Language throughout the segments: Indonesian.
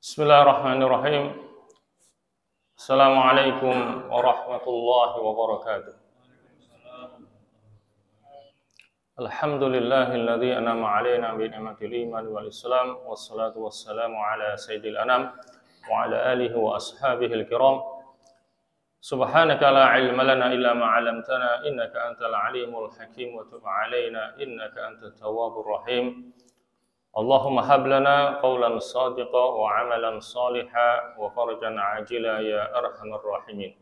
Bismillahirrahmanirrahim. Assalamualaikum warahmatullahi wabarakatuh. Alhamdulillahilladzi an'ama 'alaina bi ni'matil iman wal islam wassalatu wassalamu ala sayyidil anam wa ala alihi wa ashabihil kiram. Subhanaka la ilma lana illa ma 'allamtana innaka antal alimul hakim wa tub 'alaina innaka antat tawwabur rahim. Allahumma hab lana qawlan sadiqa wa amalan saliha wa farajan ajila ya arhamar rahimin.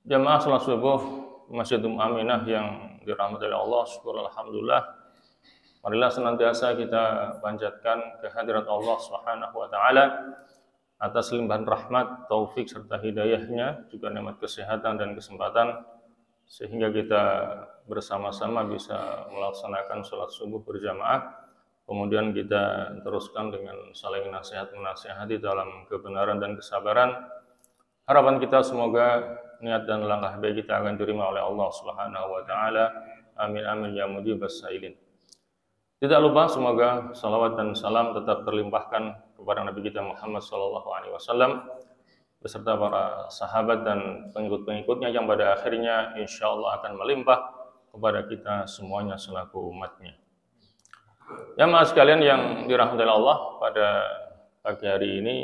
Jamaah salat subuh Masjid Aminah yang dirahmati oleh Allah, syukur alhamdulillah. Marilah senantiasa kita panjatkan kehadirat Allah Subhanahu wa taala atas limpahan rahmat, taufik serta hidayahnya, juga nikmat kesehatan dan kesempatan sehingga kita bersama-sama bisa melaksanakan sholat subuh berjamaah. Kemudian kita teruskan dengan saling nasihat menasihati dalam kebenaran dan kesabaran. Harapan kita semoga niat dan langkah baik kita akan diterima oleh Allah Subhanahu wa taala. Amin amin ya mujibas sailin. Tidak lupa semoga salawat dan salam tetap terlimpahkan kepada Nabi kita Muhammad sallallahu alaihi wasallam beserta para sahabat dan pengikut-pengikutnya yang pada akhirnya insya Allah akan melimpah kepada kita semuanya selaku umatnya. Jamaah sekalian yang dirahmati Allah, pada pagi hari ini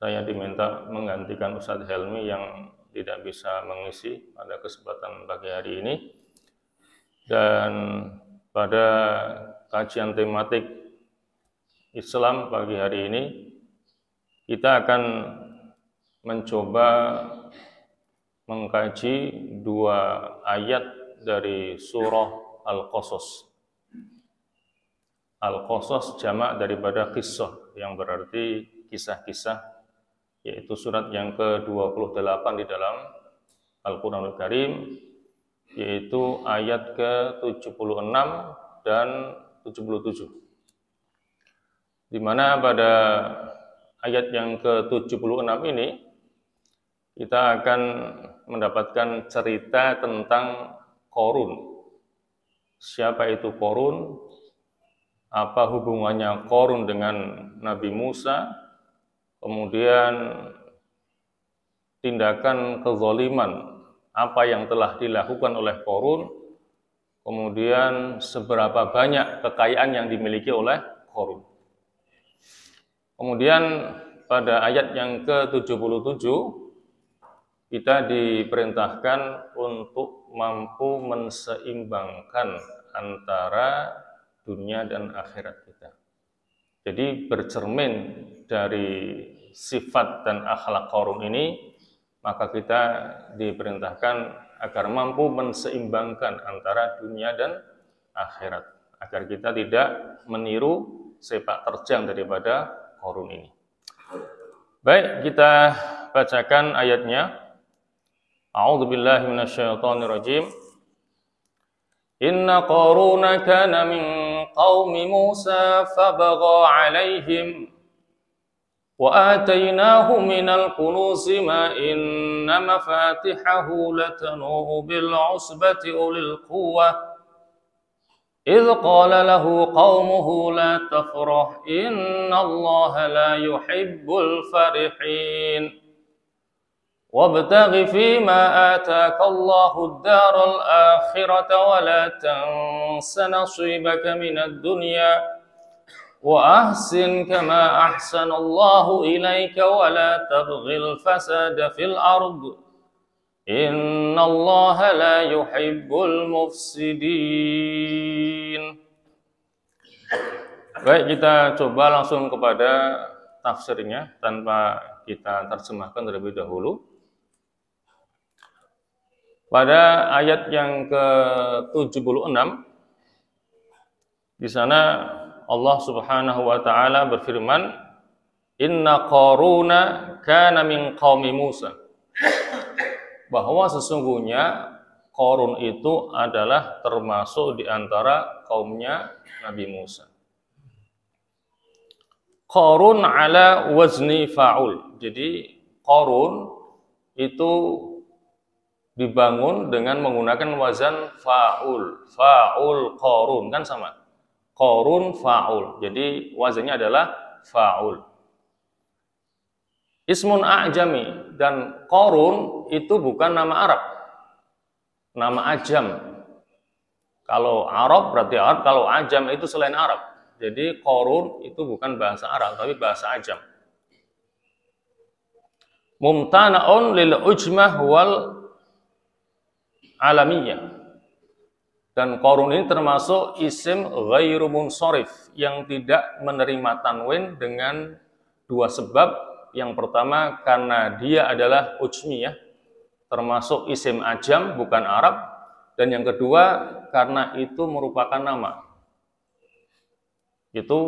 saya diminta menggantikan Ustadz Helmi yang tidak bisa mengisi pada kesempatan pagi hari ini. Dan pada kajian tematik Islam pagi hari ini kita akan mencoba mengkaji dua ayat dari surah Al-Qasas. Al-Qasas jamak daripada qissah yang berarti kisah-kisah, yaitu surat yang ke-28 di dalam Al-Qur'anul Karim, yaitu ayat ke-76 dan 77. Di mana pada ayat yang ke-76 ini kita akan mendapatkan cerita tentang Qarun. Siapa itu Qarun? Apa hubungannya Qarun dengan Nabi Musa? Kemudian tindakan kezaliman apa yang telah dilakukan oleh Qarun? Kemudian seberapa banyak kekayaan yang dimiliki oleh Qarun? Kemudian pada ayat yang ke-77 kita diperintahkan untuk mampu menseimbangkan antara dunia dan akhirat kita. Jadi bercermin dari sifat dan akhlak Qarun ini, maka kita diperintahkan agar mampu menseimbangkan antara dunia dan akhirat, agar kita tidak meniru sepak terjang daripada Qarun ini. Baik, kita bacakan ayatnya. A'udzubillahi minasyaitonirrajim. Inna Qaruna kana min qaumi Musa fabagha 'alaihim wa atainahu minal kunuzi ma inna mafatihahu latanu bil 'usbati ulil quwwah إذ قال له قومه لا تفرح إن الله لا يحب الفرحين وابتغ فيما آتاك الله الدار الآخرة ولا تنس نصيبك من الدنيا وأحسن كما أحسن الله إليك ولا تبغ الفساد في الأرض Innallaha la yuhibbul mufsidin. Baik, kita coba langsung kepada tafsirnya tanpa kita terjemahkan terlebih dahulu. Pada ayat yang ke-76 di sana Allah Subhanahu wa taala berfirman, Inna Qaruna kana min qaumi Musa. Bahwa sesungguhnya Qarun itu adalah termasuk di antara kaumnya Nabi Musa. Qarun ala wazni fa'ul. Jadi Qarun itu dibangun dengan menggunakan wazan fa'ul. Fa'ul Qarun kan sama. Qarun fa'ul. Jadi wazannya adalah fa'ul. Ismun a'jami, dan Qarun itu bukan nama Arab, nama ajam. Kalau Arab berarti Arab, kalau ajam itu selain Arab. Jadi Qarun itu bukan bahasa Arab, tapi bahasa ajam. Mumtana'un lil ujmah wal alamiyah. Dan Qarun ini termasuk isim ghairu munsharif, yang tidak menerima tanwin dengan dua sebab. Yang pertama karena dia adalah ujmiyah, termasuk isim ajam bukan Arab, dan yang kedua karena itu merupakan nama. Itu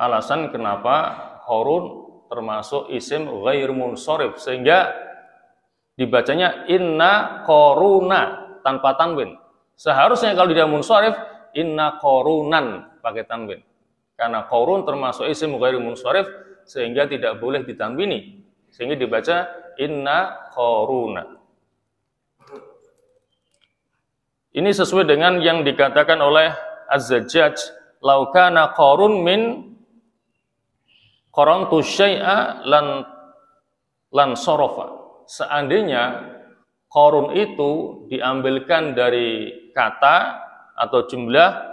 alasan kenapa Qarun termasuk isim ghair munsharif, sehingga dibacanya inna Qaruna tanpa tanwin. Seharusnya kalau tidak munsharif inna Qarunan pakai tanwin. Karena Qarun termasuk isim ghair munsharif, sehingga tidak boleh ditanwini, sehingga dibaca inna Qaruna. Ini sesuai dengan yang dikatakan oleh Az-Zajjaj, "Lau kana Qarun min qarantu syai'a lan sarafa." Seandainya Qarun itu diambilkan dari kata atau jumlah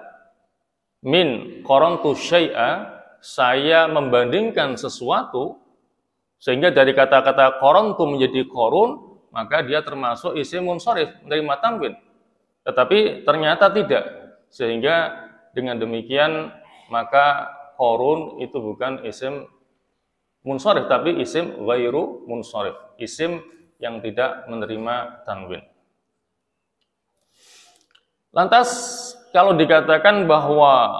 min qarantu syai'a, saya membandingkan sesuatu, sehingga dari kata-kata qarantu menjadi Qarun, maka dia termasuk isim munsharif, menerima tanwin. Tetapi ternyata tidak, sehingga dengan demikian maka Qarun itu bukan isim munsharif, tapi isim ghairu munsharif, isim yang tidak menerima tanwin. Lantas kalau dikatakan bahwa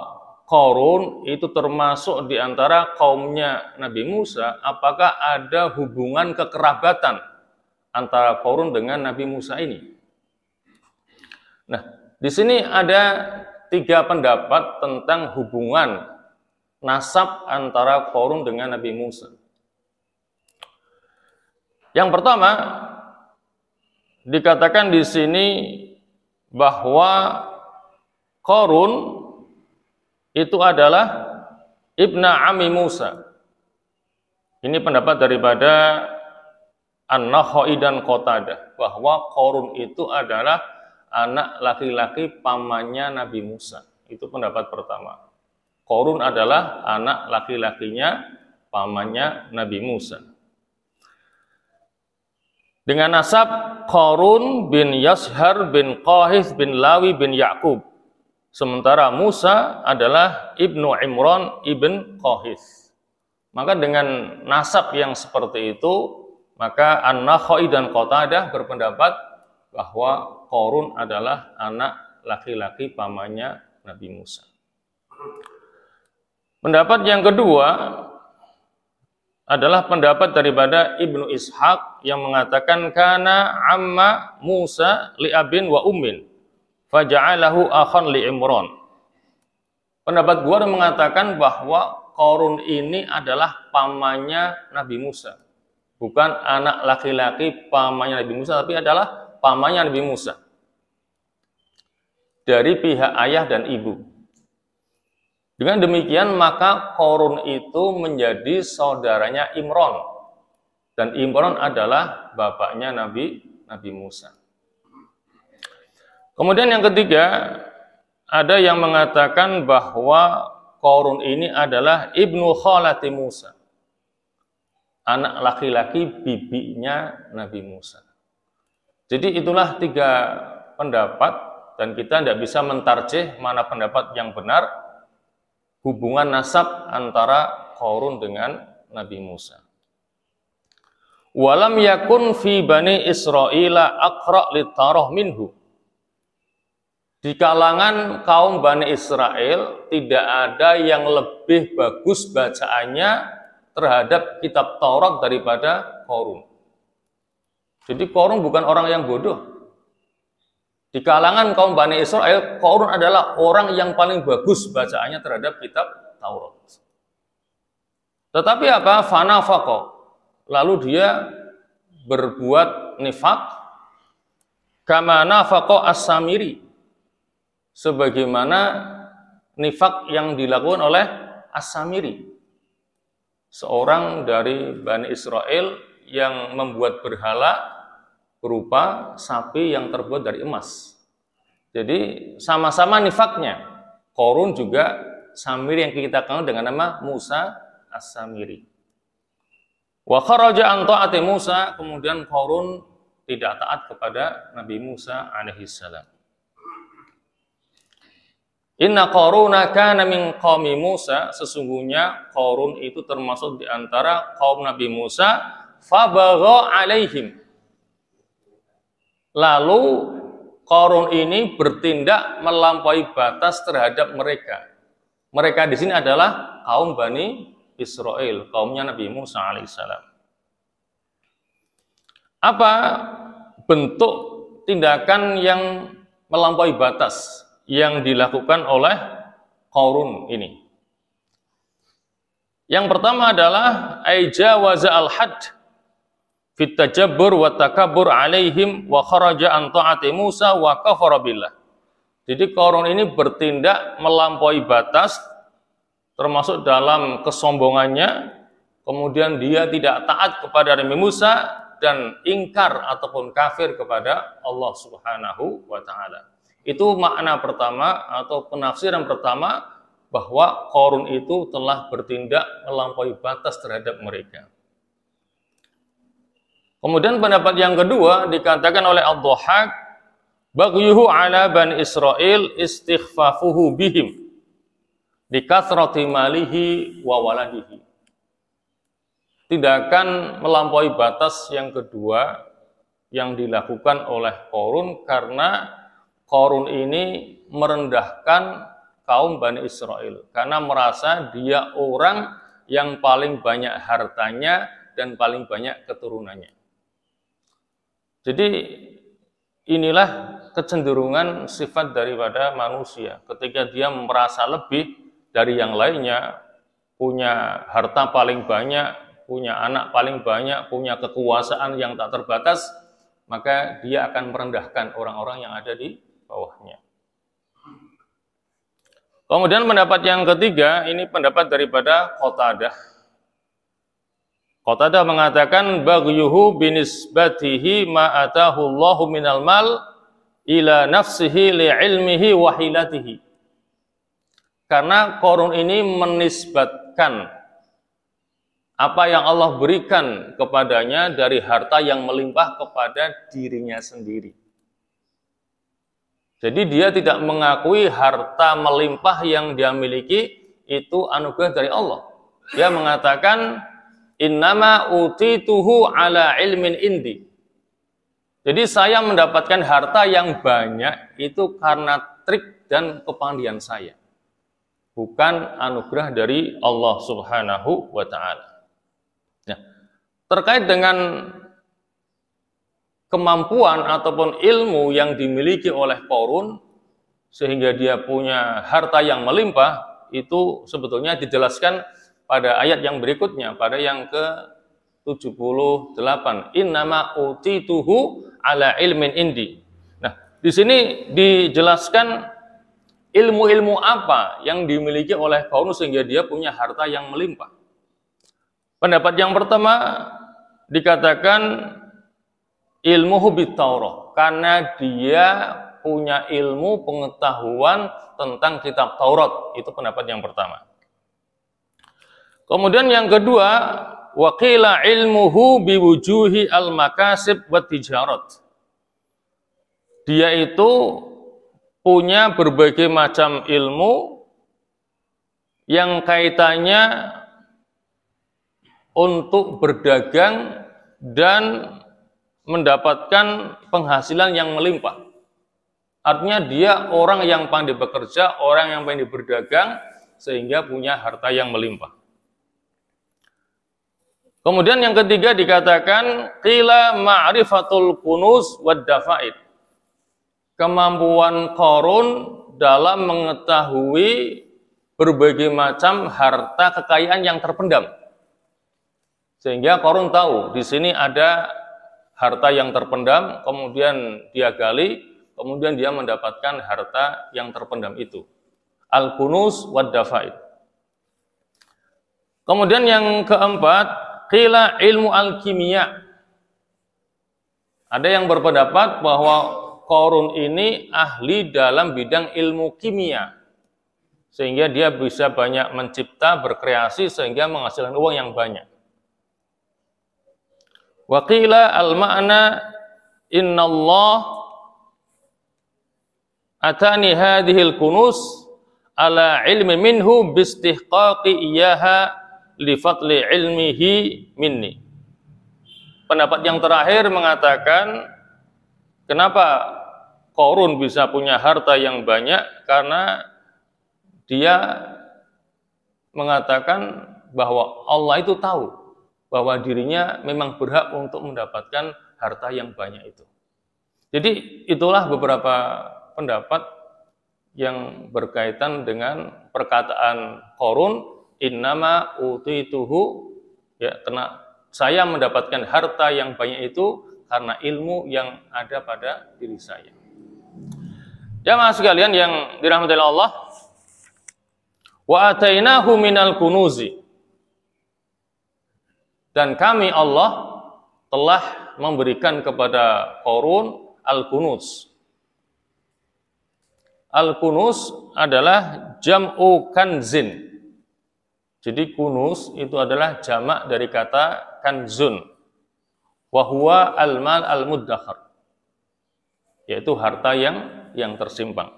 Qarun itu termasuk di antara kaumnya Nabi Musa, apakah ada hubungan kekerabatan antara Qarun dengan Nabi Musa ini? Nah, di sini ada 3 pendapat tentang hubungan nasab antara Qarun dengan Nabi Musa. Yang pertama, dikatakan di sini bahwa Qarun itu adalah ibna Ami Musa. Ini pendapat daripada An-Nakhai dan Qatadah, bahwa Qarun itu adalah anak laki-laki pamannya Nabi Musa. Itu pendapat pertama. Qarun adalah anak laki-lakinya pamannya Nabi Musa. Dengan nasab Qarun bin Yashar bin Qahith bin Lawi bin Ya'qub. Sementara Musa adalah ibnu Imran ibn Qahith. Maka dengan nasab yang seperti itu, maka An-Nakhai dan Qatadah berpendapat bahwa Qarun adalah anak laki-laki pamannya Nabi Musa. Pendapat yang kedua adalah pendapat daripada Ibnu Ishaq yang mengatakan kana amma Musa li abin wa ummin faja'alahu akhan li Imran. Pendapat gua mengatakan bahwa Qarun ini adalah pamannya Nabi Musa. Bukan anak laki-laki pamannya Nabi Musa, tapi adalah pamannya Nabi Musa. Dari pihak ayah dan ibu. Dengan demikian maka Qarun itu menjadi saudaranya Imran. Dan Imran adalah bapaknya Nabi Musa. Kemudian yang ketiga, ada yang mengatakan bahwa Qarun ini adalah ibnu khalati Musa, anak laki-laki bibinya Nabi Musa. Jadi itulah 3 pendapat, dan kita tidak bisa mentarjih mana pendapat yang benar hubungan nasab antara Qarun dengan Nabi Musa. Walam yakun fi bani Israila aqra litarah minhu. Di kalangan kaum Bani Israel tidak ada yang lebih bagus bacaannya terhadap kitab Taurat daripada Qarun. Jadi Qarun bukan orang yang bodoh. Di kalangan kaum Bani Israel, Qarun adalah orang yang paling bagus bacaannya terhadap kitab Taurat. Tetapi apa? Fanafaqo. Lalu dia berbuat nifaq kama nafaqo as-Samiri, sebagaimana nifak yang dilakukan oleh As-Samiri. seorang dari Bani Israel yang membuat berhala berupa sapi yang terbuat dari emas. Jadi sama-sama nifaknya. Qarun juga Samiri yang kita kenal dengan nama Musa As-Samiri. Wa kharaja an ta'ati Musa, kemudian Qarun tidak taat kepada Nabi Musa alaihissalam. Inna Qaruna kana min qaumi Musa, sesungguhnya Qarun itu termasuk di antara kaum Nabi Musa, fabagha alaihim. Lalu Qarun ini bertindak melampaui batas terhadap mereka. Mereka di sini adalah kaum Bani Israel, kaumnya Nabi Musa alaihissalam. Apa bentuk tindakan yang melampaui batas yang dilakukan oleh Qarun ini? Yang pertama adalah aijawaza al-hadd fit tajabbur wa takabbur alaihim wa kharaja an ta'ati Musa wa kafara billah. Jadi Qarun ini bertindak melampaui batas termasuk dalam kesombongannya, kemudian dia tidak taat kepada Nabi Musa dan ingkar ataupun kafir kepada Allah Subhanahu wa taala. Itu makna pertama atau penafsiran pertama bahwa Qarun itu telah bertindak melampaui batas terhadap mereka. Kemudian pendapat yang kedua dikatakan oleh Ad-Dhahhak, baghyuhu ala Bani Israel istighfafuhu bihim dikathrati malihi wa waladihi. Tindakan melampaui batas yang kedua yang dilakukan oleh Qarun karena Qarun ini merendahkan kaum Bani Israel karena merasa dia orang yang paling banyak hartanya dan paling banyak keturunannya. Jadi inilah kecenderungan sifat daripada manusia. Ketika dia merasa lebih dari yang lainnya, punya harta paling banyak, punya anak paling banyak, punya kekuasaan yang tak terbatas, maka dia akan merendahkan orang-orang yang ada di bawahnya. Kemudian pendapat yang ketiga, ini pendapat daripada Qatadah. Qatadah mengatakan baghyuhu binisbatihi ma atahu Allahu minal mal ila nafsihi li ilmihi wa hilatihi. Karena Qarun ini menisbatkan apa yang Allah berikan kepadanya dari harta yang melimpah kepada dirinya sendiri. Jadi dia tidak mengakui harta melimpah yang dia miliki itu anugerah dari Allah. Dia mengatakan innama utituhu ala ilmin indi. Jadi saya mendapatkan harta yang banyak itu karena trik dan kepandaian saya, bukan anugerah dari Allah Subhanahu wa taala. Nah, terkait dengan kemampuan ataupun ilmu yang dimiliki oleh Qarun sehingga dia punya harta yang melimpah, itu sebetulnya dijelaskan pada ayat yang berikutnya, pada yang ke-78. Innama utituhu ala ilmin indi. Nah, di sini dijelaskan ilmu-ilmu apa yang dimiliki oleh Qarun sehingga dia punya harta yang melimpah. Pendapat yang pertama dikatakan ilmuhu bit-Taurah, karena dia punya ilmu pengetahuan tentang kitab Taurat. Itu pendapat yang pertama. Kemudian yang kedua, waqila ilmuhu biwujuhi al-makasib wa tijarat. Dia itu punya berbagai macam ilmu yang kaitannya untuk berdagang dan mendapatkan penghasilan yang melimpah. Artinya dia orang yang pandai bekerja, orang yang pandai berdagang, sehingga punya harta yang melimpah. Kemudian yang ketiga dikatakan qila ma'rifatul kunuz wad dafaid. Kemampuan Qarun dalam mengetahui berbagai macam harta kekayaan yang terpendam. Sehingga Qarun tahu di sini ada harta yang terpendam, kemudian dia gali, kemudian dia mendapatkan harta yang terpendam itu. Al-kunuz wad dafaid. Kemudian yang keempat, qila ilmu al-kimia. Ada yang berpendapat bahwa Qarun ini ahli dalam bidang ilmu kimia, sehingga dia bisa banyak mencipta, berkreasi, sehingga menghasilkan uang yang banyak. Wa qila al-ma'na innallah atani hadhil kunus ala ilmi minhu bistihqaqi iyaha li fadli ilmihi minni. Pendapat yang terakhir mengatakan kenapa Qarun bisa punya harta yang banyak, karena dia mengatakan bahwa Allah itu tahu bahwa dirinya memang berhak untuk mendapatkan harta yang banyak itu. Jadi itulah beberapa pendapat yang berkaitan dengan perkataan Qarun, innama utituhu, ya, karena saya mendapatkan harta yang banyak itu karena ilmu yang ada pada diri saya. Jamaah sekalian yang dirahmati Allah, wa atainahu minal kunuzi, dan kami Allah telah memberikan kepada Qarun al-kunuz. Al-kunuz adalah jam'u kanzin. Jadi kunuz itu adalah jamak dari kata kanzun. Wa huwa al-mal al-muddakhar, yaitu harta yang tersimpan.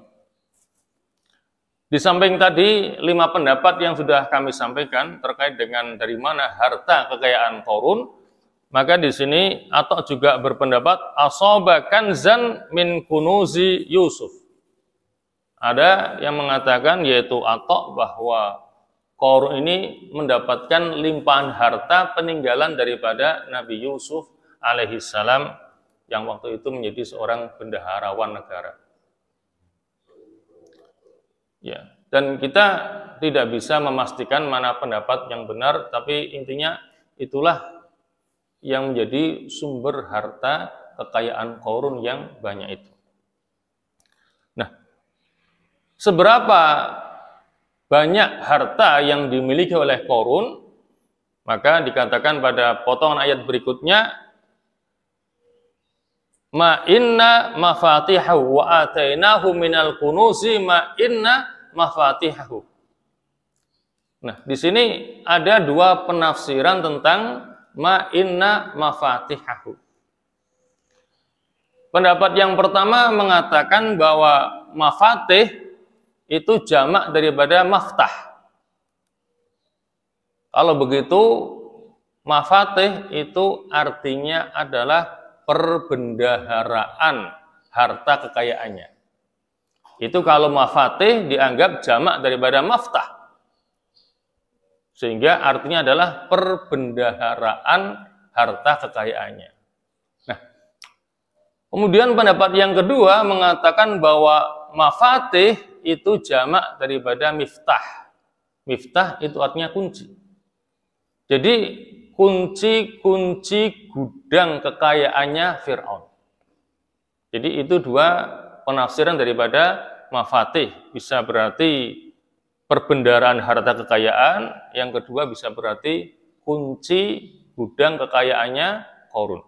Di samping tadi 5 pendapat yang sudah kami sampaikan terkait dengan dari mana harta kekayaan Qarun, maka di sini Atta juga berpendapat asaba kanzan min kunuzi Yusuf. Ada yang mengatakan, yaitu Atta, bahwa Qarun ini mendapatkan limpahan harta peninggalan daripada Nabi Yusuf alaihissalam yang waktu itu menjadi seorang bendaharawan negara. Ya, dan kita tidak bisa memastikan mana pendapat yang benar, tapi intinya itulah yang menjadi sumber harta kekayaan Qarun yang banyak itu. Nah, seberapa banyak harta yang dimiliki oleh Qarun, maka dikatakan pada potongan ayat berikutnya, ma inna mafatihahu wa atainahu minal kunuzi ma inna mafatihahu. Nah, di sini ada 2 penafsiran tentang ma inna mafatihahu. Pendapat yang pertama mengatakan bahwa mafatih itu jamak daripada maftah. Kalau begitu, mafatih itu artinya adalah perbendaharaan harta kekayaannya. Itu kalau mafatih dianggap jamak daripada maftah, sehingga artinya adalah perbendaharaan harta kekayaannya. Nah, kemudian pendapat yang kedua mengatakan bahwa mafatih itu jamak daripada miftah. Miftah itu artinya kunci. Jadi kunci-kunci gudang kekayaannya Fir'aun. Jadi itu 2 penafsiran daripada mafatih. Bisa berarti perbendaharaan harta kekayaan, yang kedua bisa berarti kunci gudang kekayaannya Qarun.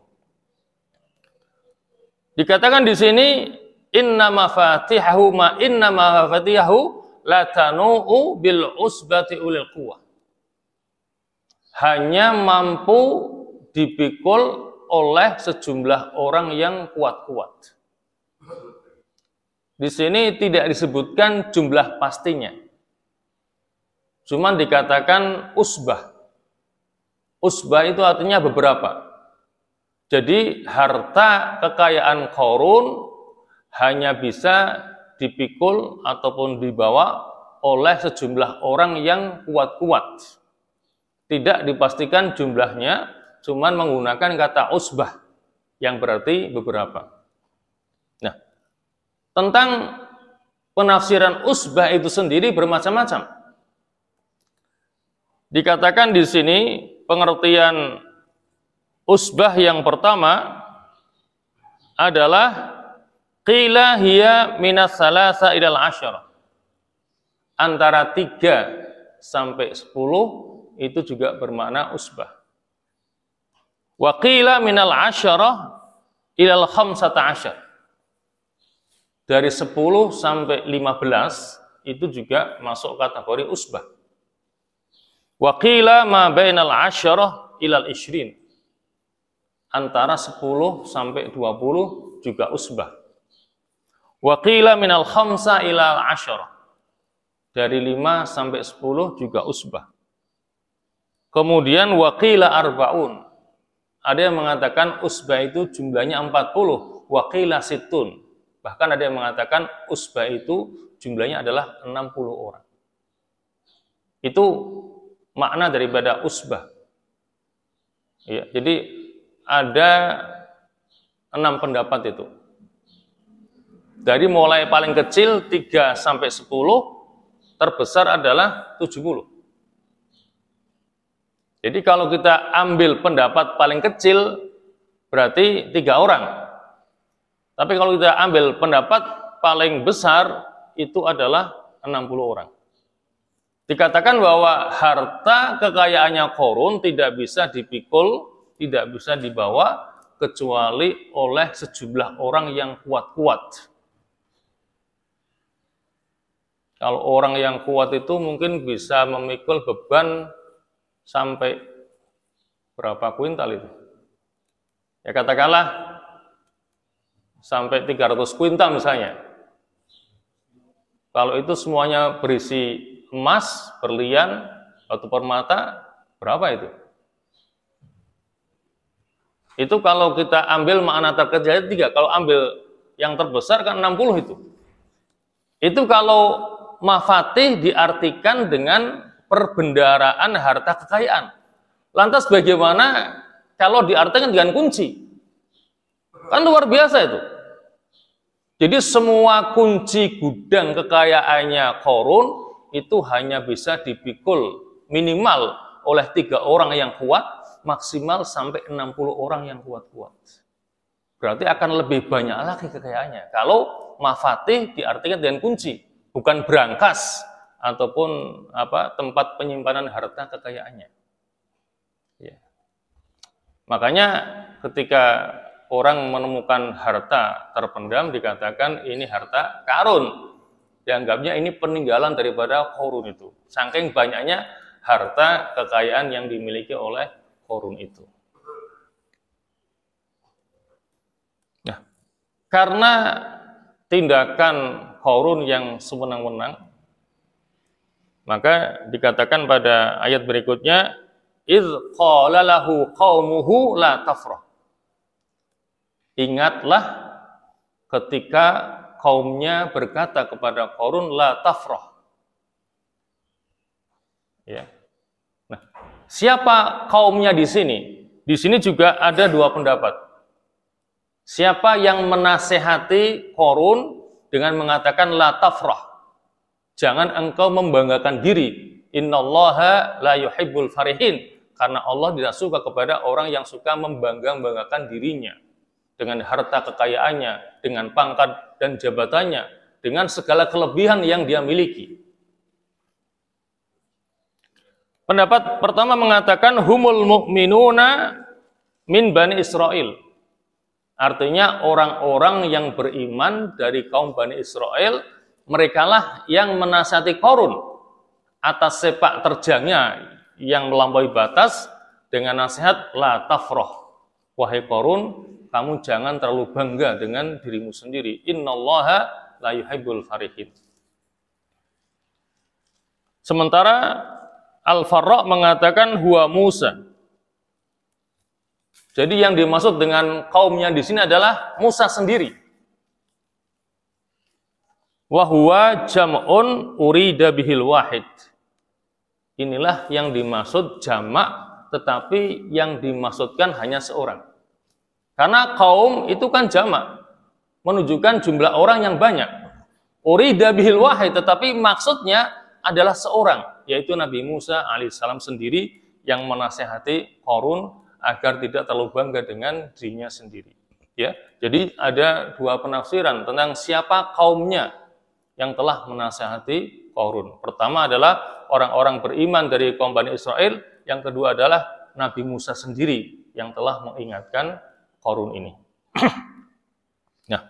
Dikatakan di sini inna mafatihahu ma inna mafatihahu la tanu'u bil usbati ulil quwwah. Hanya mampu dipikul oleh sejumlah orang yang kuat-kuat. Di sini tidak disebutkan jumlah pastinya. Cuman dikatakan usbah. Usbah itu artinya beberapa. Jadi harta kekayaan Qarun hanya bisa dipikul ataupun dibawa oleh sejumlah orang yang kuat-kuat. Tidak dipastikan jumlahnya, cuman menggunakan kata usbah, yang berarti beberapa. Nah, tentang penafsiran usbah itu sendiri bermacam-macam. Dikatakan di sini pengertian usbah yang pertama adalah qila hiya minas salasa ilal asyara. Antara 3 sampai 10 itu juga bermakna usbah. Wa qila minal 'asyarah ilal 15. Dari 10 sampai 15 itu juga masuk kategori usbah. Wa qila ma bainal 'asyarah ilal 20. Antara 10 sampai 20 juga usbah. Wa qila minal 5 ilal 10. Dari 5 sampai 10 juga usbah. Kemudian wa qila arba'un. Ada yang mengatakan usbah itu jumlahnya 40, wa qila sittun. Bahkan ada yang mengatakan usbah itu jumlahnya adalah 60 orang. Itu makna daripada usbah. Ya, jadi ada 6 pendapat itu. Dari mulai paling kecil 3 sampai 10, terbesar adalah 70. Jadi kalau kita ambil pendapat paling kecil, berarti 3 orang. Tapi kalau kita ambil pendapat paling besar, itu adalah 60 orang. Dikatakan bahwa harta kekayaannya Qarun tidak bisa dipikul, tidak bisa dibawa, kecuali oleh sejumlah orang yang kuat-kuat. Kalau orang yang kuat itu mungkin bisa memikul beban sampai berapa kuintal itu? Ya katakanlah sampai 300 kuintal misalnya. Kalau itu semuanya berisi emas, berlian, batu permata, berapa itu? Itu kalau kita ambil makna terkecil 3, kalau ambil yang terbesar kan 60 itu. Itu kalau mafatih diartikan dengan perbendaharaan harta kekayaan. Lantas bagaimana kalau diartikan dengan kunci? Kan luar biasa itu. Jadi semua kunci gudang kekayaannya Qarun itu hanya bisa dipikul minimal oleh 3 orang yang kuat, maksimal sampai 60 orang yang kuat-kuat. Berarti akan lebih banyak lagi kekayaannya. Kalau mafatih diartikan dengan kunci, bukan berangkas ataupun tempat penyimpanan harta kekayaannya. Ya. Makanya ketika orang menemukan harta terpendam dikatakan ini harta karun. Dianggapnya ini peninggalan daripada Qarun itu. Saking banyaknya harta kekayaan yang dimiliki oleh Qarun itu. Nah, karena tindakan Qarun yang sewenang-wenang, maka dikatakan pada ayat berikutnya, idz qala lahu qaumuhu la tafrah. Ingatlah ketika kaumnya berkata kepada Qarun la tafrah. Ya. Nah, siapa kaumnya di sini? Di sini juga ada 2 pendapat. Siapa yang menasehati Qarun dengan mengatakan la tafrah? Jangan engkau membanggakan diri. Innallaha la yuhibbul farihin. Karena Allah tidak suka kepada orang yang suka membanggakan dirinya. Dengan harta kekayaannya, dengan pangkat dan jabatannya, dengan segala kelebihan yang dia miliki. Pendapat pertama mengatakan humul mu'minuna min Bani Israel. Artinya orang-orang yang beriman dari kaum Bani Israel, merekalah yang menasihati Qarun atas sepak terjangnya yang melampaui batas dengan nasihat la tafrah. Wahai Qarun, kamu jangan terlalu bangga dengan dirimu sendiri. Innallaha la yuhibbul farihin. Sementara Al-Farra mengatakan huwa Musa. Jadi yang dimaksud dengan kaumnya di sini adalah Musa sendiri. Wa huwa jam'un urida bihil wahid. Inilah yang dimaksud jamak, tetapi yang dimaksudkan hanya seorang. Karena kaum itu kan jamak, menunjukkan jumlah orang yang banyak. Urida bihil wahid, tetapi maksudnya adalah seorang, yaitu Nabi Musa alaihissalam sendiri yang menasehati Qarun agar tidak terlalu bangga dengan dirinya sendiri. Ya, jadi ada 2 penafsiran tentang siapa kaumnya yang telah menasehati Qarun. Pertama adalah orang-orang beriman dari kaum Bani Israel, yang kedua adalah Nabi Musa sendiri yang telah mengingatkan Qarun ini. Nah,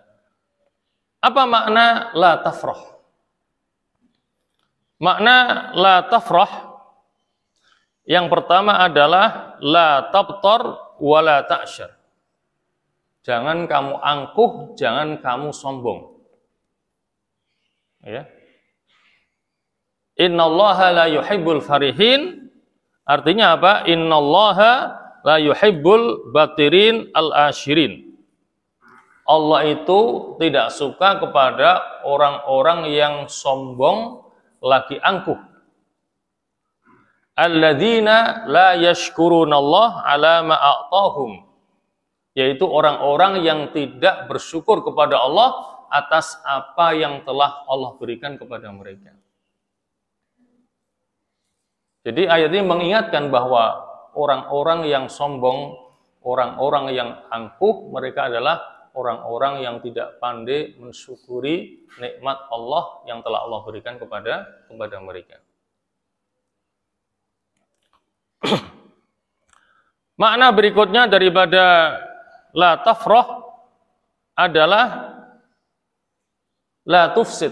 apa makna la tafrah? Makna la tafrah yang pertama adalah la tabtar wa la ta'syar. Jangan kamu angkuh, jangan kamu sombong. Ya. Innallaha la yuhibbul farihin. Artinya apa? Innallaha la yuhibbul batirin al-ashirin. Allah itu tidak suka kepada orang-orang yang sombong lagi angkuh. Alladzina la yashkurunallah ala ma a'tahum, yaitu orang-orang yang tidak bersyukur kepada Allah atas apa yang telah Allah berikan kepada mereka. Jadi ayat ini mengingatkan bahwa orang-orang yang sombong, orang-orang yang angkuh, mereka adalah orang-orang yang tidak pandai mensyukuri nikmat Allah yang telah Allah berikan kepada mereka. Makna berikutnya daripada la tafrah adalah la tufsid.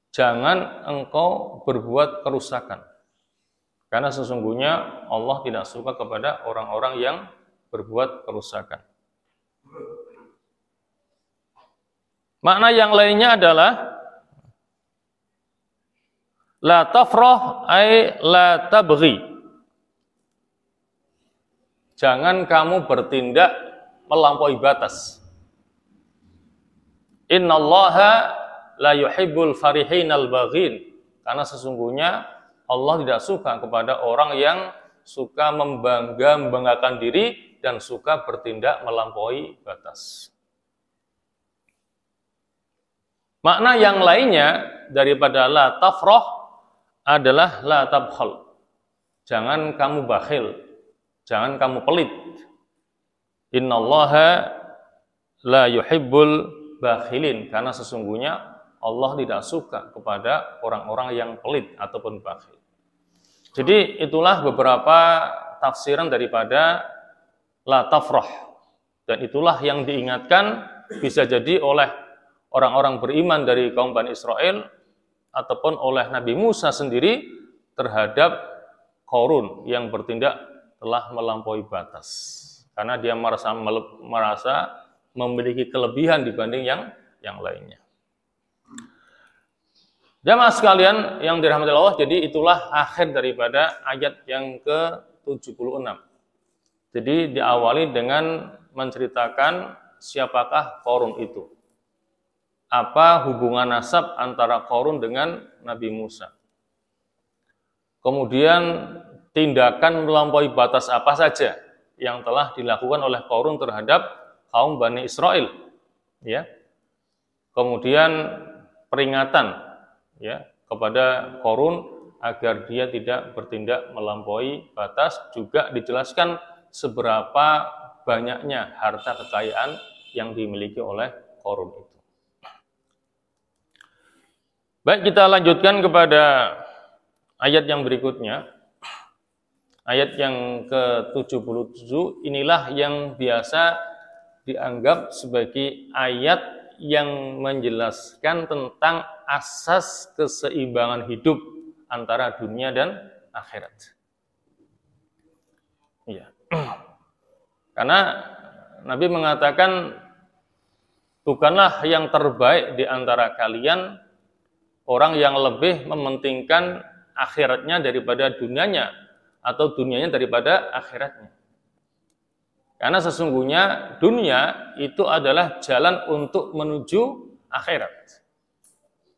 Jangan engkau berbuat kerusakan. Karena sesungguhnya Allah tidak suka kepada orang-orang yang berbuat kerusakan. Makna yang lainnya adalah la tafrah ay la tabghi. Jangan kamu bertindak melampaui batas. Innallaha la yuhibbul farihinal baghin. Karena sesungguhnya Allah tidak suka kepada orang yang suka membanggakan diri dan suka bertindak melampaui batas. Makna yang lainnya daripada la tafrah adalah la tabkhal. Jangan kamu bakhil, jangan kamu pelit. Innallaha la yuhibbul bakhilin, karena sesungguhnya Allah tidak suka kepada orang-orang yang pelit ataupun bakhil. Jadi itulah beberapa tafsiran daripada la tafrah, dan itulah yang diingatkan bisa jadi oleh orang-orang beriman dari kaum Bani Israel ataupun oleh Nabi Musa sendiri terhadap Qarun yang bertindak telah melampaui batas, karena dia merasa memiliki kelebihan dibanding yang lainnya. Jamaah sekalian yang dirahmati Allah, jadi itulah akhir daripada ayat yang ke-76. Jadi diawali dengan menceritakan siapakah Qarun itu. Apa hubungan nasab antara Qarun dengan Nabi Musa. Kemudian tindakan melampaui batas apa saja yang telah dilakukan oleh Qarun terhadap kaum Bani Israel. Ya. Kemudian peringatan ya kepada Qarun agar dia tidak bertindak melampaui batas, juga dijelaskan seberapa banyaknya harta kekayaan yang dimiliki oleh Qarun itu. Baik, kita lanjutkan kepada ayat yang berikutnya. Ayat yang ke-77, inilah yang biasa dianggap sebagai ayat yang menjelaskan tentang asas keseimbangan hidup antara dunia dan akhirat. Iya. Karena Nabi mengatakan, bukanlah yang terbaik di antara kalian orang yang lebih mementingkan akhiratnya daripada dunianya, atau dunianya daripada akhiratnya. Karena sesungguhnya dunia itu adalah jalan untuk menuju akhirat.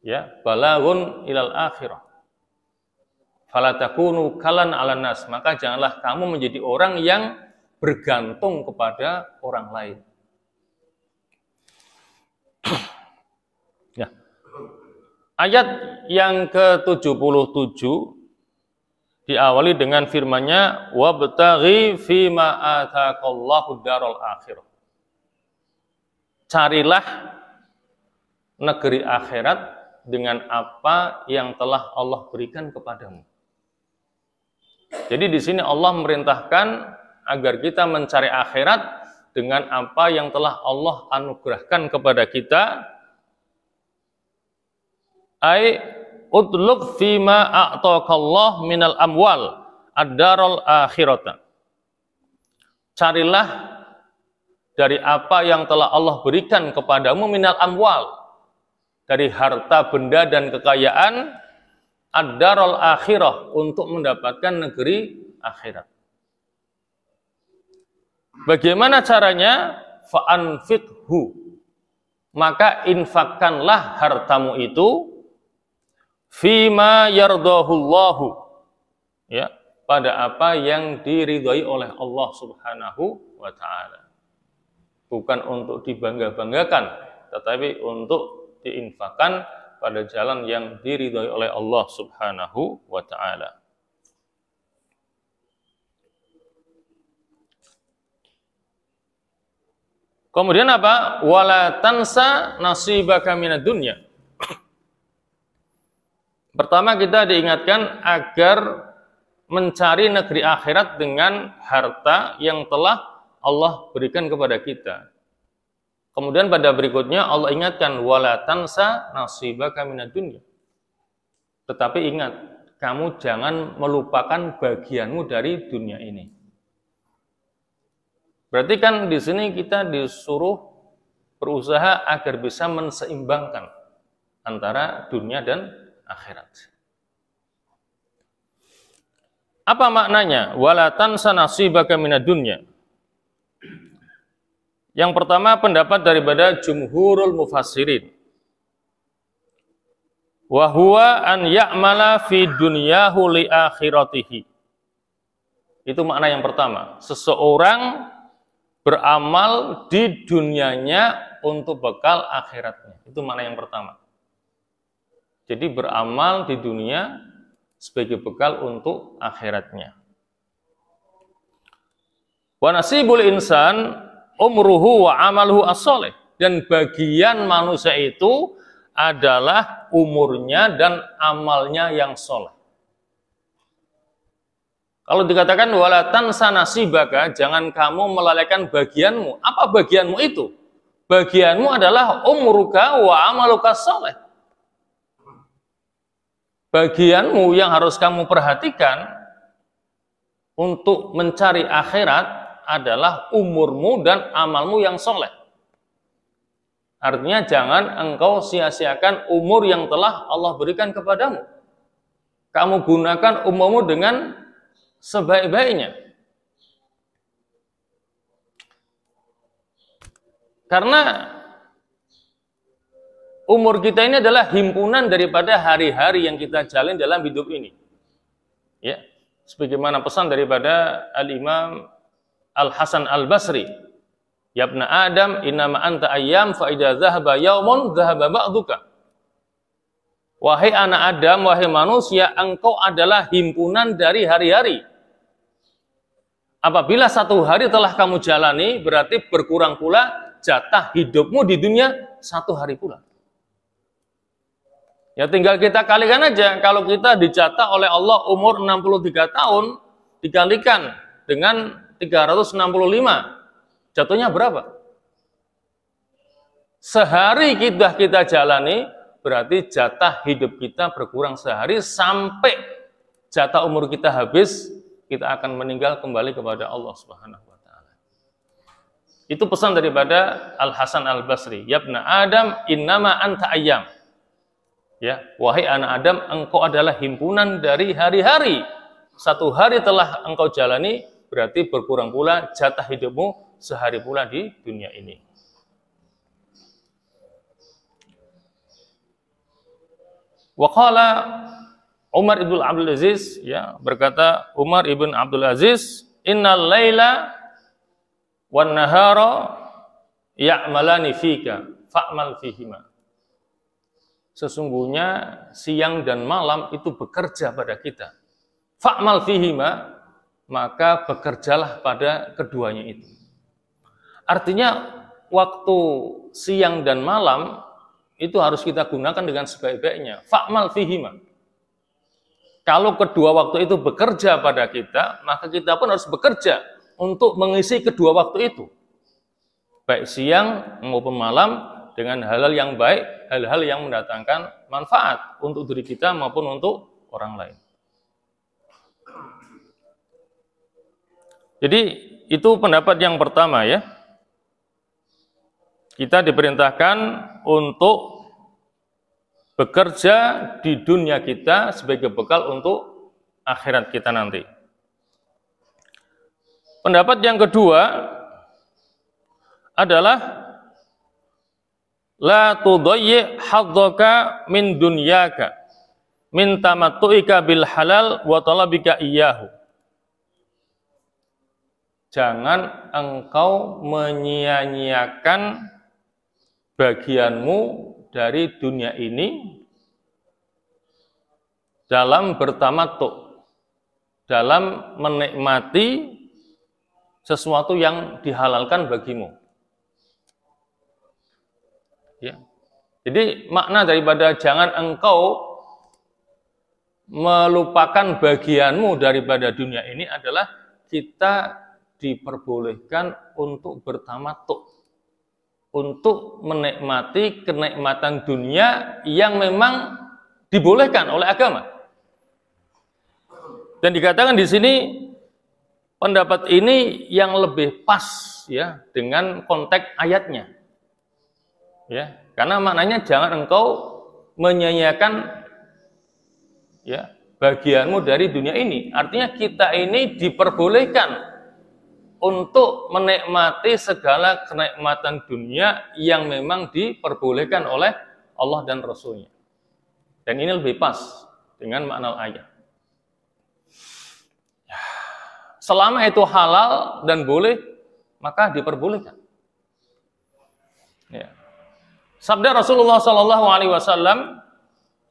Ya, balaghun ilal akhirah. Fala takunu kalan 'alan nas, maka janganlah kamu menjadi orang yang bergantung kepada orang lain. Ya. Ayat yang ke-77 diawali dengan firman-Nya, wabtaghi fima ataqallahu daral akhirah. Carilah negeri akhirat dengan apa yang telah Allah berikan kepadamu. Jadi di sini Allah memerintahkan agar kita mencari akhirat dengan apa yang telah Allah anugerahkan kepada kita. Ai utlub fima a'taqallah minal amwal ad-daral akhirata. Carilah dari apa yang telah Allah berikan kepadamu minal amwal, dari harta benda dan kekayaan, ad-daral akhirah, untuk mendapatkan negeri akhirat. Bagaimana caranya? Fa'anfiqhu, maka infakkanlah hartamu itu fima yardahullahu, ya, pada apa yang diridhai oleh Allah Subhanahu wa ta'ala. Bukan untuk dibangga-banggakan, tetapi untuk diinfakkan pada jalan yang diridhai oleh Allah Subhanahu wa ta'ala. Kemudian apa? Wala tansa nasibaka minad dunya. Pertama, kita diingatkan agar mencari negeri akhirat dengan harta yang telah Allah berikan kepada kita. Kemudian pada berikutnya Allah ingatkan wala tansa nasibaka minad dunya. Tetapi ingat, kamu jangan melupakan bagianmu dari dunia ini. Berarti kan di sini kita disuruh berusaha agar bisa menseimbangkan antara dunia dan akhirat. Apa maknanya? Wala tansa nasibaka minad dunya. Yang pertama, pendapat daripada jumhurul mufassirin. Wa huwa an ya'mala fi dunyahu li akhiratihi. Itu makna yang pertama. Seseorang beramal di dunianya untuk bekal akhiratnya. Itu makna yang pertama. Jadi beramal di dunia sebagai bekal untuk akhiratnya. Wa nasibul insan umruhu wa amaluhu as-shalih. Dan bagian manusia itu adalah umurnya dan amalnya yang soleh. Kalau dikatakan wala tansa nasibaka, jangan kamu melalaikan bagianmu. Apa bagianmu itu? Bagianmu adalah umruka wa amaluka as-shalih. Bagianmu yang harus kamu perhatikan untuk mencari akhirat adalah umurmu dan amalmu yang soleh. Artinya jangan engkau sia-siakan umur yang telah Allah berikan kepadamu. Kamu gunakan umurmu dengan sebaik-baiknya. Karena umur kita ini adalah himpunan daripada hari-hari yang kita jalani dalam hidup ini. Ya, sebagaimana pesan daripada Al-Imam Al-Hasan Al-Basri, ya ibna Adam, innama anta ayyam fa idza dhahaba yaumun dhahaba ba'duka. Wahai anak Adam, wahai manusia, engkau adalah himpunan dari hari-hari. Apabila satu hari telah kamu jalani, berarti berkurang pula jatah hidupmu di dunia satu hari pula. Ya tinggal kita kalikan aja, kalau kita dijatah oleh Allah umur 63 tahun, dikalikan dengan 365, jatuhnya berapa? Sehari kita jalani, berarti jatah hidup kita berkurang sehari, sampai jatah umur kita habis, kita akan meninggal kembali kepada Allah Subhanahu wa ta'ala. Itu pesan daripada Al-Hasan Al-Basri, ya ibna Adam, innama anta ayyam. Ya, wahai anak Adam, engkau adalah himpunan dari hari-hari. Satu hari telah engkau jalani, berarti berkurang pula jatah hidupmu sehari pula di dunia ini. Wa qala Umar ibn Abdul Aziz, ya, berkata Umar ibn Abdul Aziz, innal laila wan nahara ya'malani fika fa'mal fihima. Sesungguhnya siang dan malam itu bekerja pada kita. Fa'mal fihima, maka bekerjalah pada keduanya itu. Artinya waktu siang dan malam itu harus kita gunakan dengan sebaik-baiknya. Fa'mal fihima. Kalau kedua waktu itu bekerja pada kita, maka kita pun harus bekerja untuk mengisi kedua waktu itu. Baik siang maupun malam dengan hal-hal yang baik, hal-hal yang mendatangkan manfaat untuk diri kita maupun untuk orang lain. Jadi itu pendapat yang pertama ya. Kita diperintahkan untuk bekerja di dunia kita sebagai bekal untuk akhirat kita nanti. Pendapat yang kedua adalah la tudayyi hadzaka min dunyaka min tamattu'ika bil halal wa talabika iyyahu. Jangan engkau menyia-nyiakan bagianmu dari dunia ini dalam bertamattu, dalam menikmati sesuatu yang dihalalkan bagimu. Ya. Jadi makna daripada jangan engkau melupakan bagianmu daripada dunia ini adalah kita diperbolehkan untuk bertamattu, untuk menikmati kenikmatan dunia yang memang dibolehkan oleh agama. Dan dikatakan di sini pendapat ini yang lebih pas ya dengan konteks ayatnya. Ya, karena maknanya jangan engkau menyia-nyiakan ya bagianmu dari dunia ini. Artinya kita ini diperbolehkan untuk menikmati segala kenikmatan dunia yang memang diperbolehkan oleh Allah dan Rasul-Nya. Dan ini lebih pas dengan makna ayat. Selama itu halal dan boleh, maka diperbolehkan. Ya. Sabda Rasulullah SAW,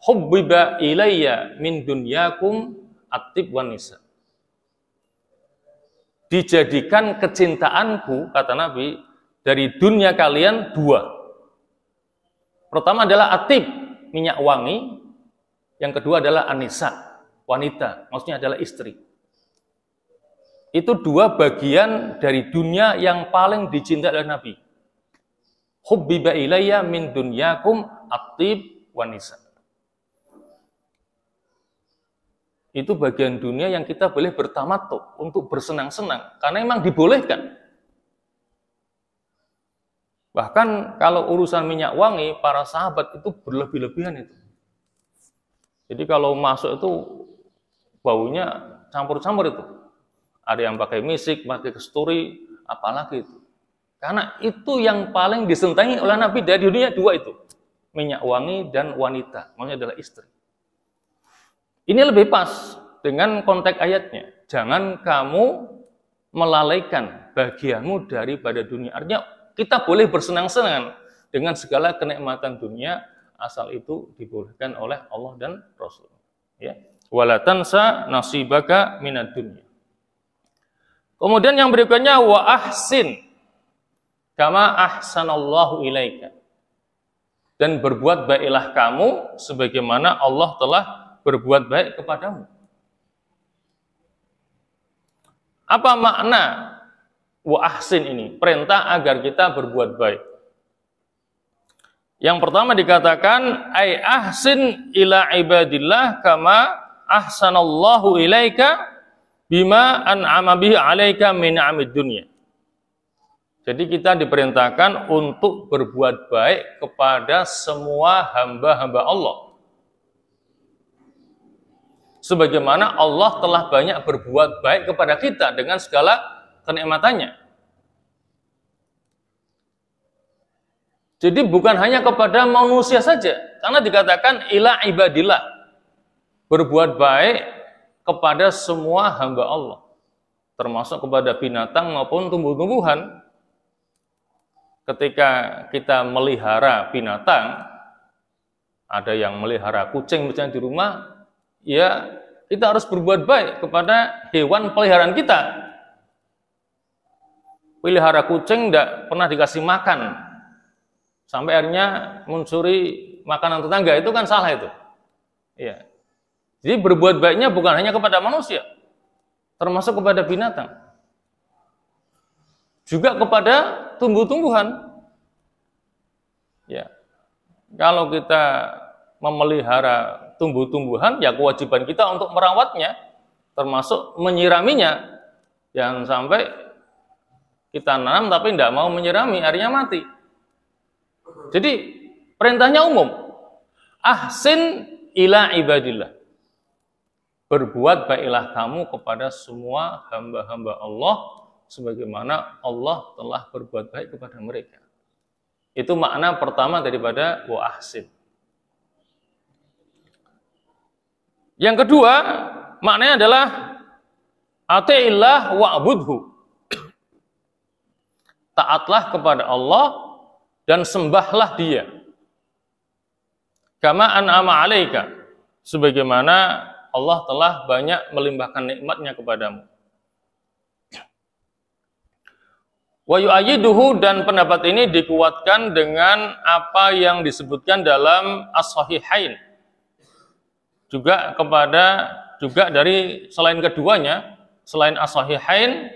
"Hubbiba ilayya min dunyakum at-tib wan nisa." Dijadikan kecintaanku, kata Nabi, dari dunia kalian dua. Pertama adalah atib, minyak wangi. Yang kedua adalah anisa, wanita, maksudnya adalah istri. Itu dua bagian dari dunia yang paling dicintai oleh Nabi. Hubbiba ilayya min dunyakum atib wan nisa. Itu bagian dunia yang kita boleh bertamattu untuk bersenang-senang karena memang dibolehkan. Bahkan kalau urusan minyak wangi, para sahabat itu berlebih-lebihan itu. Jadi kalau masuk itu baunya campur-campur itu. Ada yang pakai misik, pakai kesturi, apalagi itu. Karena itu yang paling disenangi oleh Nabi dari dunia dua itu. Minyak wangi dan wanita, maksudnya adalah istri. Ini lebih pas dengan konteks ayatnya. Jangan kamu melalaikan bagianmu daripada dunia. Artinya kita boleh bersenang-senang dengan segala kenikmatan dunia asal itu dibolehkan oleh Allah dan Rasul. Ya. Wala tansa nasibaka minad dunya. Kemudian yang berikutnya wa ahsin kama ahsanallahu ilaika. Dan berbuat baiklah kamu sebagaimana Allah telah berbuat baik kepadamu. Apa makna wa ahsin ini? Perintah agar kita berbuat baik. Yang pertama dikatakan ai ahsin ila ibadillah kama ahsanallahu ilaika bima an'ama bihi alaika min ni'amid dunya. Jadi kita diperintahkan untuk berbuat baik kepada semua hamba-hamba Allah. Sebagaimana Allah telah banyak berbuat baik kepada kita dengan segala kenikmatannya. Jadi bukan hanya kepada manusia saja, karena dikatakan ila ibadillah, berbuat baik kepada semua hamba Allah, termasuk kepada binatang maupun tumbuh-tumbuhan. Ketika kita melihara binatang, ada yang melihara kucing misalnya di rumah, ya kita harus berbuat baik kepada hewan peliharaan kita. Pelihara kucing tidak pernah dikasih makan sampai akhirnya mencuri makanan tetangga, itu kan salah itu. Iya. Jadi berbuat baiknya bukan hanya kepada manusia, termasuk kepada binatang, juga kepada tumbuh-tumbuhan. Ya, kalau kita memelihara tumbuh-tumbuhan, ya kewajiban kita untuk merawatnya, termasuk menyiraminya. Jangan sampai kita nanam tapi tidak mau menyirami, akhirnya mati. Jadi perintahnya umum, ahsin ila ibadillah. Berbuat baiklah kamu kepada semua hamba-hamba Allah sebagaimana Allah telah berbuat baik kepada mereka. Itu makna pertama daripada wa ahsin. Yang kedua, maknanya adalah ati'illah wa'budhu. Taatlah kepada Allah dan sembahlah Dia. Kama an'ama 'alaika. Sebagaimana Allah telah banyak melimpahkan nikmatnya kepadamu. Wa yu'ayyiduhu, dan pendapat ini dikuatkan dengan apa yang disebutkan dalam As-Sahihain. Juga dari selain keduanya, selain As-Sahihain,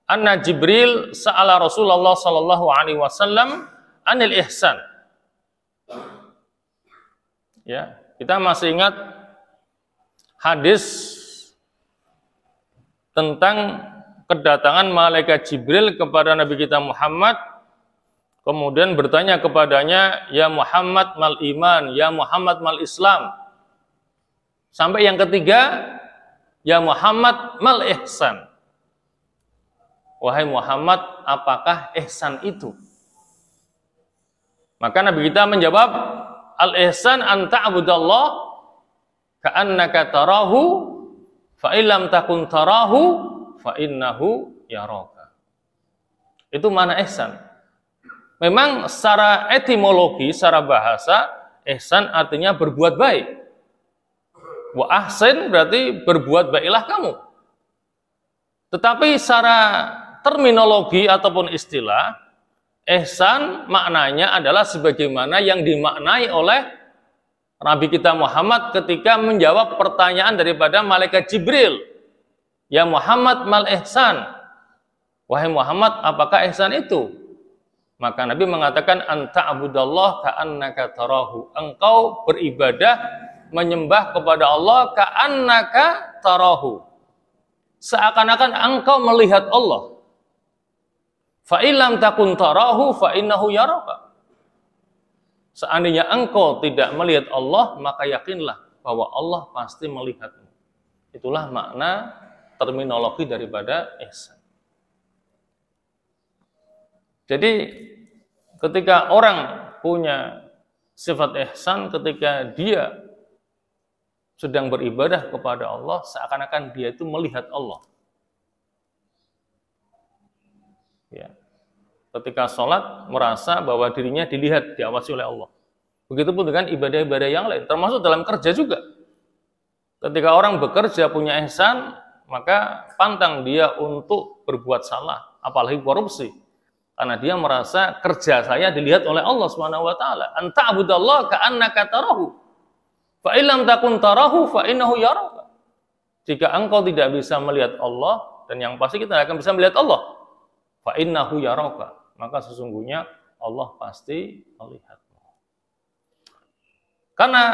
anna Jibril sa'ala Rasulullah sallallahu alaihi wasallam anil ihsan. Ya, kita masih ingat hadis tentang kedatangan malaikat Jibril kepada Nabi kita Muhammad, kemudian bertanya kepadanya, ya Muhammad mal iman, ya Muhammad mal Islam. Sampai yang ketiga, ya Muhammad mal ihsan. Wahai Muhammad, apakah ihsan itu? Maka Nabi kita menjawab, al ihsan an ta'budallah ka'annaka tarahu fa illam takun tarahu fa innahu yaraka. Itu mana ihsan. Memang secara etimologi, secara bahasa, ihsan artinya berbuat baik. Wa ahsin berarti berbuat baiklah kamu. Tetapi secara terminologi ataupun istilah, ihsan maknanya adalah sebagaimana yang dimaknai oleh Nabi kita Muhammad ketika menjawab pertanyaan daripada malaikat Jibril. Ya Muhammad mal ihsan. Wahai Muhammad, apakah ihsan itu? Maka Nabi mengatakan anta'budallah ka'annaka tarahu. Engkau beribadah menyembah kepada Allah ka'annaka tarahu. Seakan-akan engkau melihat Allah. Fa illam takun tarahu fa innahu yaraka. Seandainya engkau tidak melihat Allah, maka yakinlah bahwa Allah pasti melihatmu. Itulah makna terminologi daripada ihsan. Jadi ketika orang punya sifat ihsan, ketika dia sedang beribadah kepada Allah, seakan-akan dia itu melihat Allah. Ya. Ketika sholat, merasa bahwa dirinya dilihat, diawasi oleh Allah. Begitupun dengan ibadah-ibadah yang lain, termasuk dalam kerja juga. Ketika orang bekerja punya ihsan, maka pantang dia untuk berbuat salah, apalagi korupsi. Karena dia merasa kerja saya dilihat oleh Allah Subhanahu wa taala. Anta'budallah ka'annaka tarahu. Fa illam takun tarahu fa innahu yaraka. Jika engkau tidak bisa melihat Allah, dan yang pasti kita tidak akan bisa melihat Allah, fa innahu yaraka, maka sesungguhnya Allah pasti melihatmu. Karena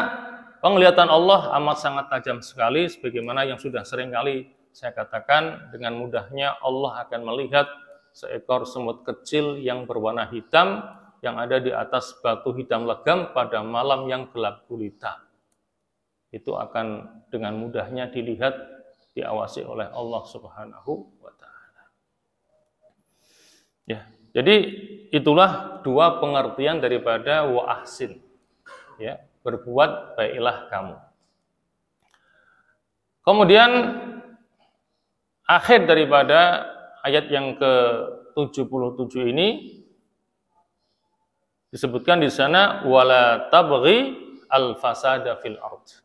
penglihatan Allah amat sangat tajam sekali, sebagaimana yang sudah sering kali saya katakan, dengan mudahnya Allah akan melihat seekor semut kecil yang berwarna hitam yang ada di atas batu hitam legam pada malam yang gelap gulita. Itu akan dengan mudahnya dilihat, diawasi oleh Allah Subhanahu wa taala. Ya, jadi itulah dua pengertian daripada wa ahsin. Ya, berbuat baiklah kamu. Kemudian akhir daripada ayat yang ke-77 ini disebutkan di sana wala tabghi al-fasada fil ardh.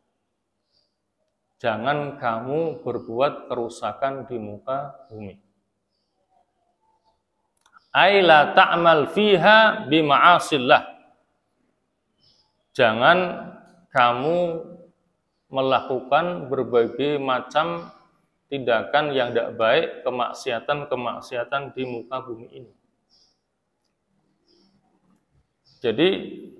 Jangan kamu berbuat kerusakan di muka bumi. Ai la ta'mal fiha bima'asillah. jangan kamu melakukan berbagai macam tindakan yang tidak baik, kemaksiatan-kemaksiatan di muka bumi ini. Jadi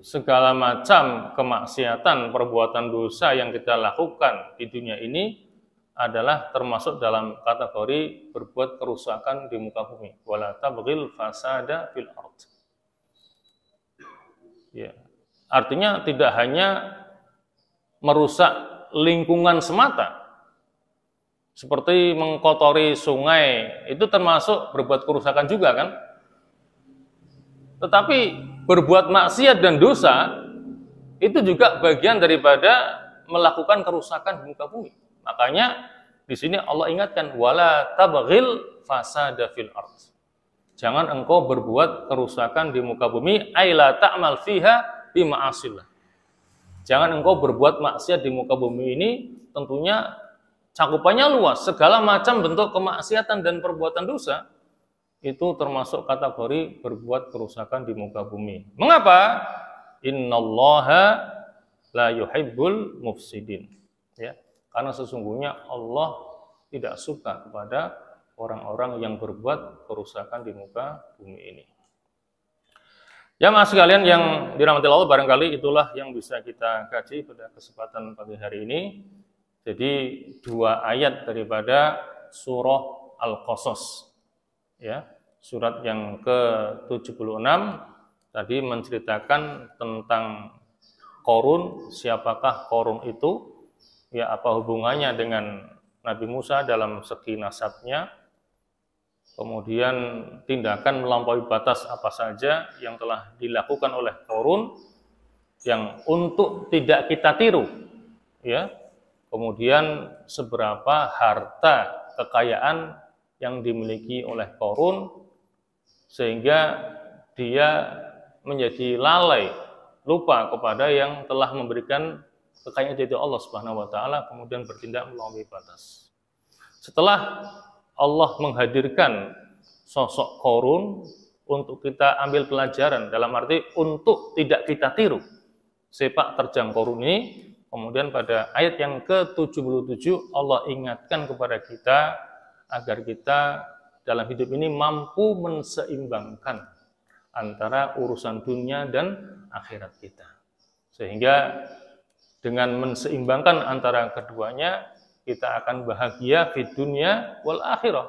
segala macam kemaksiatan, perbuatan dosa yang kita lakukan di dunia ini adalah termasuk dalam kategori berbuat kerusakan di muka bumi. Wala tabghil fasada fil ard. Ya. Artinya tidak hanya merusak lingkungan semata, seperti mengkotori sungai, itu termasuk berbuat kerusakan juga kan? Tetapi berbuat maksiat dan dosa itu juga bagian daripada melakukan kerusakan di muka bumi. Makanya di sini Allah ingatkan wala tabghil fasada fil ard. Jangan engkau berbuat kerusakan di muka bumi, ay la ta'mal fiha bi ma'asillah. Jangan engkau berbuat maksiat di muka bumi ini, tentunya cakupannya luas, segala macam bentuk kemaksiatan dan perbuatan dosa itu termasuk kategori berbuat kerusakan di muka bumi. Mengapa? Innallaha la yuhibbul mufsidin. Ya, karena sesungguhnya Allah tidak suka kepada orang-orang yang berbuat kerusakan di muka bumi ini. Jamaah sekalian yang dirahmati Allah, barangkali itulah yang bisa kita kaji pada kesempatan pagi hari ini. Jadi 2 ayat daripada surah Al-Qasas. Ya, surat yang ke-76 tadi menceritakan tentang Qarun. Siapakah Qarun itu? Ya, apa hubungannya dengan Nabi Musa dalam segi nasabnya? Kemudian tindakan melampaui batas apa saja yang telah dilakukan oleh Qarun yang untuk tidak kita tiru, ya. Kemudian seberapa harta kekayaan yang dimiliki oleh Qarun sehingga dia menjadi lalai, lupa kepada yang telah memberikan kekayaan dari Allah Subhanahu wa taala, kemudian bertindak melampaui batas. Setelah Allah menghadirkan sosok Qarun untuk kita ambil pelajaran, dalam arti untuk tidak kita tiru sepak terjang Qarun ini. Kemudian pada ayat yang ke-77 Allah ingatkan kepada kita agar kita dalam hidup ini mampu menseimbangkan antara urusan dunia dan akhirat kita. Sehingga dengan menseimbangkan antara keduanya, kita akan bahagia di dunia wal akhirah.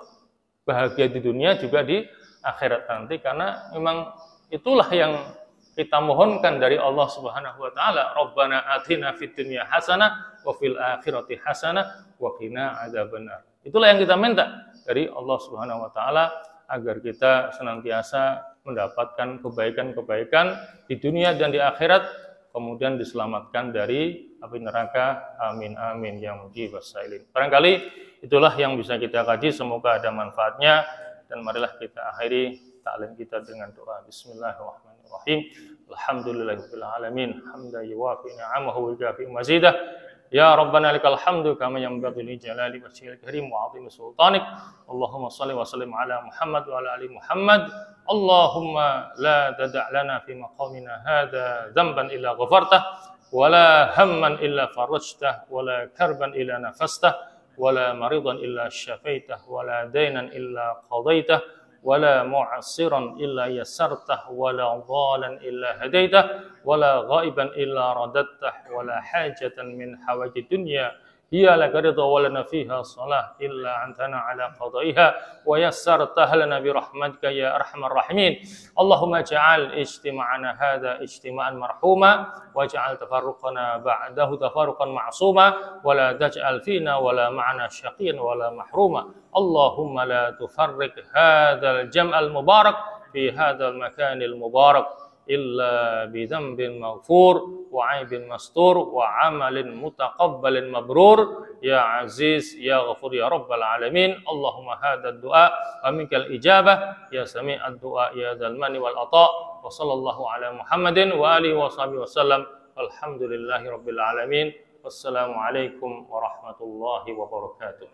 Bahagia di dunia juga di akhirat nanti, karena memang itulah yang kita mohonkan dari Allah Subhanahu wa taala. Rabbana atina fid dunya hasanah wa fil akhirati hasanah wa qina adzabannar. Itulah yang kita minta dari Allah Subhanahu wa taala agar kita senantiasa mendapatkan kebaikan-kebaikan di dunia dan di akhirat, kemudian diselamatkan dari api neraka. Amin amin ya mujibas sailin. Barangkali itulah yang bisa kita kaji, semoga ada manfaatnya, dan marilah kita akhiri taklim kita dengan doa. Bismillahirrahmanirrahim. Alhamdulillahirabbil alamin, hamdan yuwafi ni'amahu wa yukafi mazidah. Ya Rabbana lakal hamdu kama yanbaghi li jalali wajhikal karim wa 'azimi sultanik. Allahumma shalli wa sallim ala Muhammad wa ala ali Muhammad. Allahumma la tada' lana fi maqamina hadza dhanban illa ghafartah wa la hamman illa farajtah wa la karban illa nafastah wa la maridan illa syafaitah wa la daynan illa qadaitah wa la mu'assiran illa yassartah wa la dhalan illa hadaitah wa la ghaiban illa radattah wa la hajatan min hawaji dunya hiya laka ridha wa lana fiha salah illa antana ala qadaiha wa yassartah lana bi rahmatika ya arhamar rahimin. Allahumma ja'al ijtima'ana hadha ijtima'an marhuma waj'al tafarruqana ba'dahu tafarruqan ma'suma wa la taj'al fina wa la ma'ana syaqiyan wa la mahruma. Allahumma la tufarriq hadzal jam'al mubarak fi hadzal makanil mubarak illa bi dhanbin maghfur wa 'aibin mastur wa 'amalin mutaqabbalin mabrur ya aziz ya ghafur ya rabbal alamin. Allahumma hadzal du'a wa minkal ijabah ya sami'ad du'a ya dzal mani wal ata. Wa sallallahu ala Muhammadin wa alihi wa sahbihi wasallam. Alhamdulillahi rabbil alamin. Wassalamu alaikum warahmatullahi wabarakatuh.